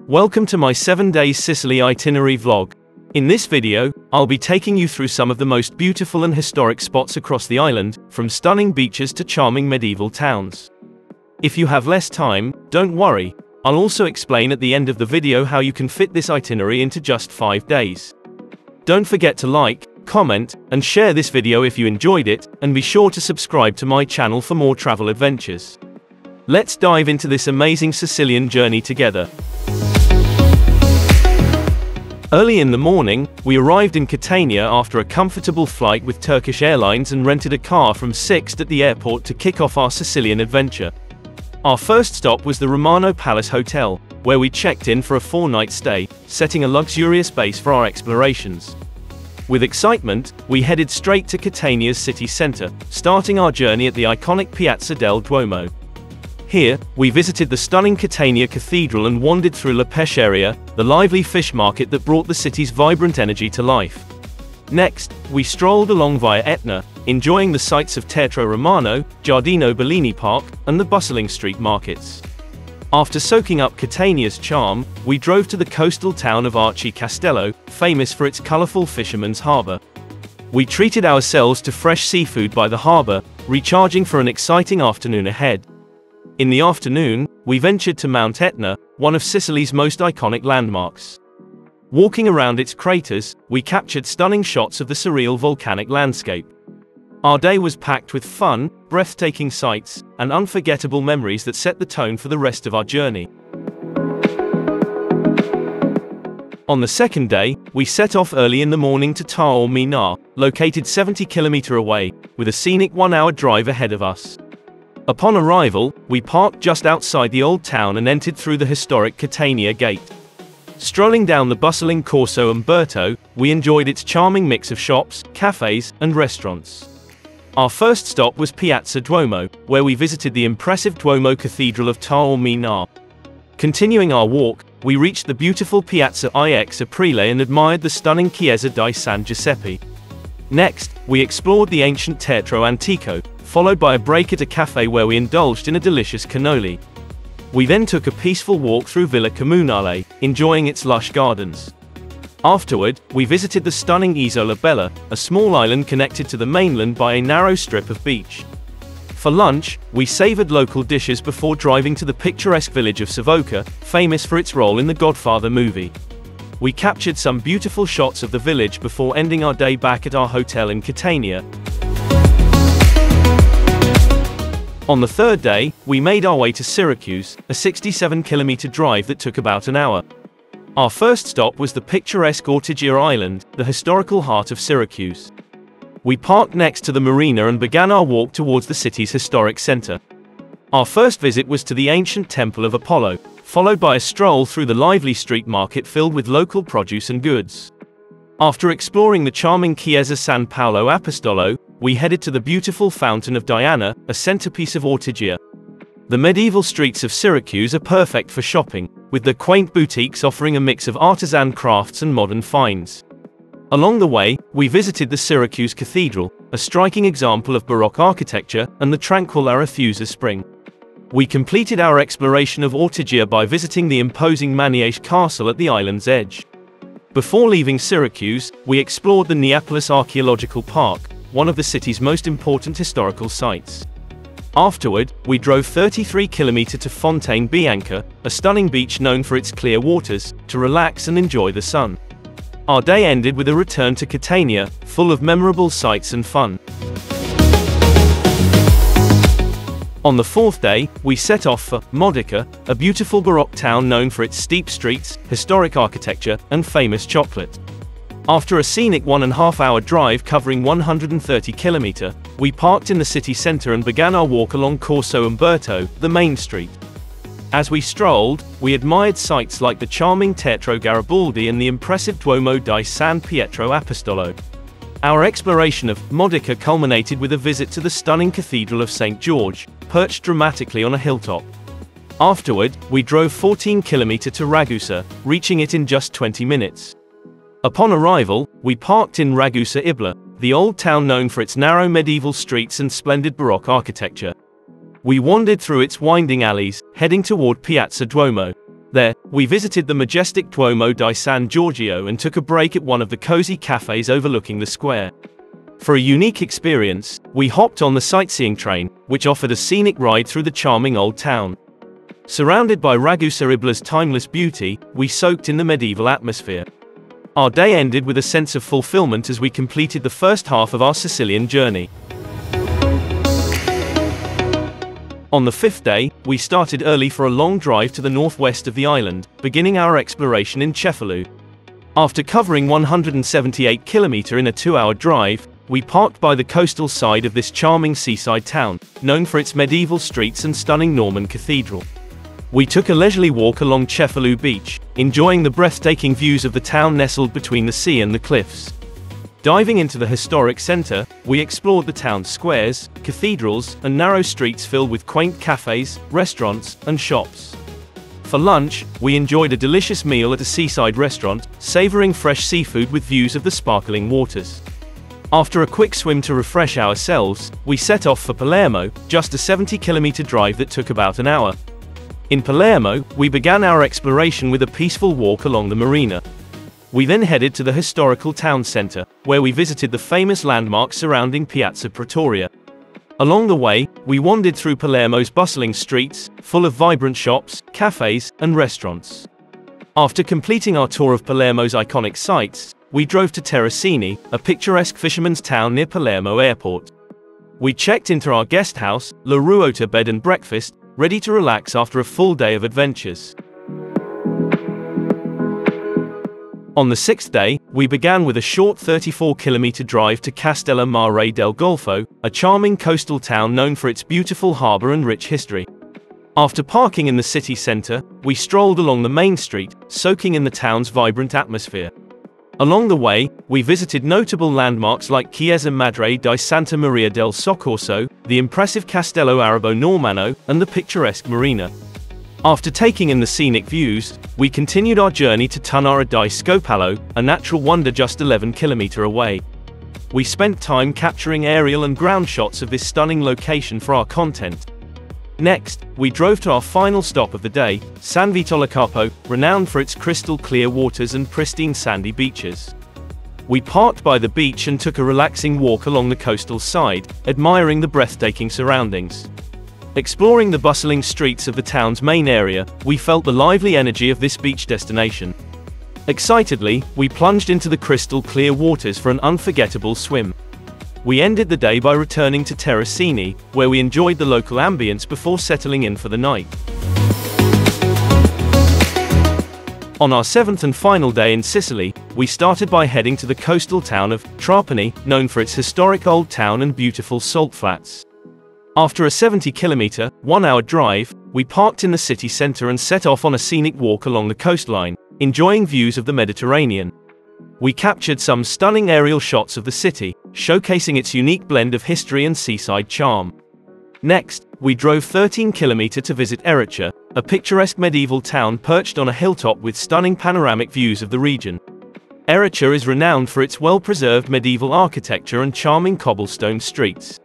Welcome to my 7-day Sicily itinerary vlog. In this video, I'll be taking you through some of the most beautiful and historic spots across the island, from stunning beaches to charming medieval towns. If you have less time, don't worry, I'll also explain at the end of the video how you can fit this itinerary into just 5 days. Don't forget to like, comment, and share this video if you enjoyed it, and be sure to subscribe to my channel for more travel adventures. Let's dive into this amazing Sicilian journey together. Early in the morning, we arrived in Catania after a comfortable flight with Turkish Airlines and rented a car from Sixt at the airport to kick off our Sicilian adventure. Our first stop was the Romano Palace Hotel, where we checked in for a 4-night stay, setting a luxurious base for our explorations. With excitement, we headed straight to Catania's city center, starting our journey at the iconic Piazza del Duomo. Here, we visited the stunning Catania Cathedral and wandered through La Pesceria, the lively fish market that brought the city's vibrant energy to life. Next, we strolled along via Etna, enjoying the sights of Teatro Romano, Giardino Bellini Park, and the bustling street markets. After soaking up Catania's charm, we drove to the coastal town of Erice Castello, famous for its colorful fisherman's harbor. We treated ourselves to fresh seafood by the harbor, recharging for an exciting afternoon ahead. In the afternoon, we ventured to Mount Etna, one of Sicily's most iconic landmarks. Walking around its craters, we captured stunning shots of the surreal volcanic landscape. Our day was packed with fun, breathtaking sights, and unforgettable memories that set the tone for the rest of our journey. On the second day, we set off early in the morning to Taormina, located 70 km away, with a scenic 1-hour drive ahead of us. Upon arrival, we parked just outside the old town and entered through the historic Catania Gate. Strolling down the bustling Corso Umberto, we enjoyed its charming mix of shops, cafes, and restaurants. Our first stop was Piazza Duomo, where we visited the impressive Duomo Cathedral of Taormina. Continuing our walk, we reached the beautiful Piazza ix Aprile and admired the stunning Chiesa di San Giuseppe. Next, we explored the ancient Teatro Antico, followed by a break at a cafe where we indulged in a delicious cannoli. We then took a peaceful walk through Villa Comunale, enjoying its lush gardens. Afterward, we visited the stunning Isola Bella, a small island connected to the mainland by a narrow strip of beach. For lunch, we savored local dishes before driving to the picturesque village of Savoca, famous for its role in the Godfather movie. We captured some beautiful shots of the village before ending our day back at our hotel in Catania. On the third day, we made our way to Syracuse, a 67-kilometer drive that took about an hour. Our first stop was the picturesque Ortigia Island, the historical heart of Syracuse. We parked next to the marina and began our walk towards the city's historic center. Our first visit was to the ancient Temple of Apollo, followed by a stroll through the lively street market filled with local produce and goods. After exploring the charming Chiesa San Paolo Apostolo, we headed to the beautiful Fountain of Diana, a centerpiece of Ortigia. The medieval streets of Syracuse are perfect for shopping, with their quaint boutiques offering a mix of artisan crafts and modern finds. Along the way, we visited the Syracuse Cathedral, a striking example of Baroque architecture, and the tranquil Arethusa Spring. We completed our exploration of Ortigia by visiting the imposing Maniace Castle at the island's edge. Before leaving Syracuse, we explored the Neapolis Archaeological Park, one of the city's most important historical sites. Afterward, we drove 33 km to Fontaine Bianca, a stunning beach known for its clear waters, to relax and enjoy the sun. Our day ended with a return to Catania, full of memorable sights and fun. On the fourth day, we set off for Modica, a beautiful Baroque town known for its steep streets, historic architecture, and famous chocolate. After a scenic 1.5-hour drive covering 130 km, we parked in the city center and began our walk along Corso Umberto, the main street. As we strolled, we admired sights like the charming Teatro Garibaldi and the impressive Duomo di San Pietro Apostolo. Our exploration of Modica culminated with a visit to the stunning Cathedral of St. George, perched dramatically on a hilltop. Afterward, we drove 14 km to Ragusa, reaching it in just 20 minutes. Upon arrival, we parked in Ragusa Ibla, the old town known for its narrow medieval streets and splendid Baroque architecture. We wandered through its winding alleys, heading toward Piazza Duomo. There, we visited the majestic Duomo di San Giorgio and took a break at one of the cozy cafes overlooking the square. For a unique experience, we hopped on the sightseeing train, which offered a scenic ride through the charming old town. Surrounded by Ragusa Ibla's timeless beauty, we soaked in the medieval atmosphere. Our day ended with a sense of fulfillment as we completed the first half of our Sicilian journey. On the fifth day, we started early for a long drive to the northwest of the island, beginning our exploration in Cefalu. After covering 178 km in a 2-hour drive, we parked by the coastal side of this charming seaside town, known for its medieval streets and stunning Norman cathedral. We took a leisurely walk along Cefalu beach, enjoying the breathtaking views of the town nestled between the sea and the cliffs. Diving into the historic center, we explored the town's squares, cathedrals, and narrow streets filled with quaint cafes, restaurants, and shops. For lunch, we enjoyed a delicious meal at a seaside restaurant, savoring fresh seafood with views of the sparkling waters. After a quick swim to refresh ourselves, we set off for Palermo, just a 70-kilometer drive that took about an hour. In Palermo, we began our exploration with a peaceful walk along the marina. We then headed to the historical town center, where we visited the famous landmarks surrounding Piazza Pretoria. Along the way, we wandered through Palermo's bustling streets, full of vibrant shops, cafes, and restaurants. After completing our tour of Palermo's iconic sites, we drove to Terrasini, a picturesque fisherman's town near Palermo Airport. We checked into our guest house, La Ruota Bed and Breakfast, ready to relax after a full day of adventures. On the sixth day, we began with a short 34-kilometer drive to Castellammare del Golfo, a charming coastal town known for its beautiful harbor and rich history. After parking in the city center, we strolled along the main street, soaking in the town's vibrant atmosphere. Along the way, we visited notable landmarks like Chiesa Madre di Santa Maria del Soccorso, the impressive Castello Arabo Normanno, and the picturesque marina. After taking in the scenic views, we continued our journey to Tunara di Scopello, a natural wonder just 11 km away. We spent time capturing aerial and ground shots of this stunning location for our content. Next, we drove to our final stop of the day, San Vito a Capo, renowned for its crystal-clear waters and pristine sandy beaches. We parked by the beach and took a relaxing walk along the coastal side, admiring the breathtaking surroundings. Exploring the bustling streets of the town's main area, we felt the lively energy of this beach destination. Excitedly, we plunged into the crystal-clear waters for an unforgettable swim. We ended the day by returning to Terrasini, where we enjoyed the local ambience before settling in for the night. On our seventh and final day in Sicily, we started by heading to the coastal town of Trapani, known for its historic old town and beautiful salt flats. After a 70-kilometer, 1-hour drive, we parked in the city center and set off on a scenic walk along the coastline, enjoying views of the Mediterranean. We captured some stunning aerial shots of the city, showcasing its unique blend of history and seaside charm. Next, we drove 13 km to visit Erice, a picturesque medieval town perched on a hilltop with stunning panoramic views of the region. Erice is renowned for its well-preserved medieval architecture and charming cobblestone streets.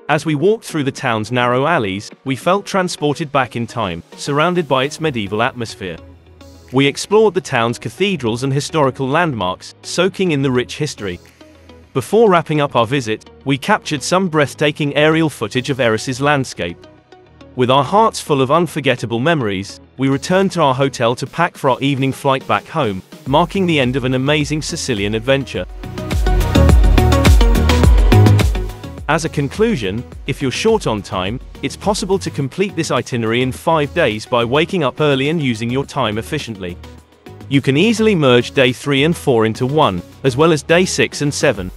As we walked through the town's narrow alleys, we felt transported back in time, surrounded by its medieval atmosphere. We explored the town's cathedrals and historical landmarks, soaking in the rich history. Before wrapping up our visit, we captured some breathtaking aerial footage of Erice's landscape. With our hearts full of unforgettable memories, we returned to our hotel to pack for our evening flight back home, marking the end of an amazing Sicilian adventure. As a conclusion, if you're short on time, it's possible to complete this itinerary in 5 days by waking up early and using your time efficiently. You can easily merge day 3 and 4 into one, as well as day 6 and 7.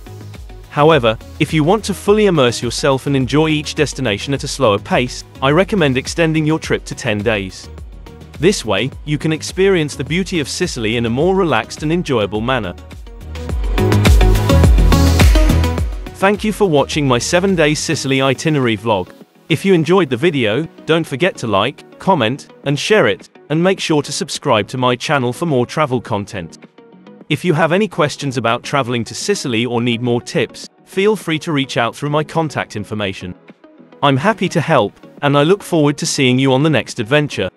However, if you want to fully immerse yourself and enjoy each destination at a slower pace, I recommend extending your trip to 10 days. This way, you can experience the beauty of Sicily in a more relaxed and enjoyable manner. Thank you for watching my 7-day Sicily itinerary vlog. If you enjoyed the video, don't forget to like, comment, and share it, and make sure to subscribe to my channel for more travel content. If you have any questions about traveling to Sicily or need more tips, feel free to reach out through my contact information. I'm happy to help, and I look forward to seeing you on the next adventure.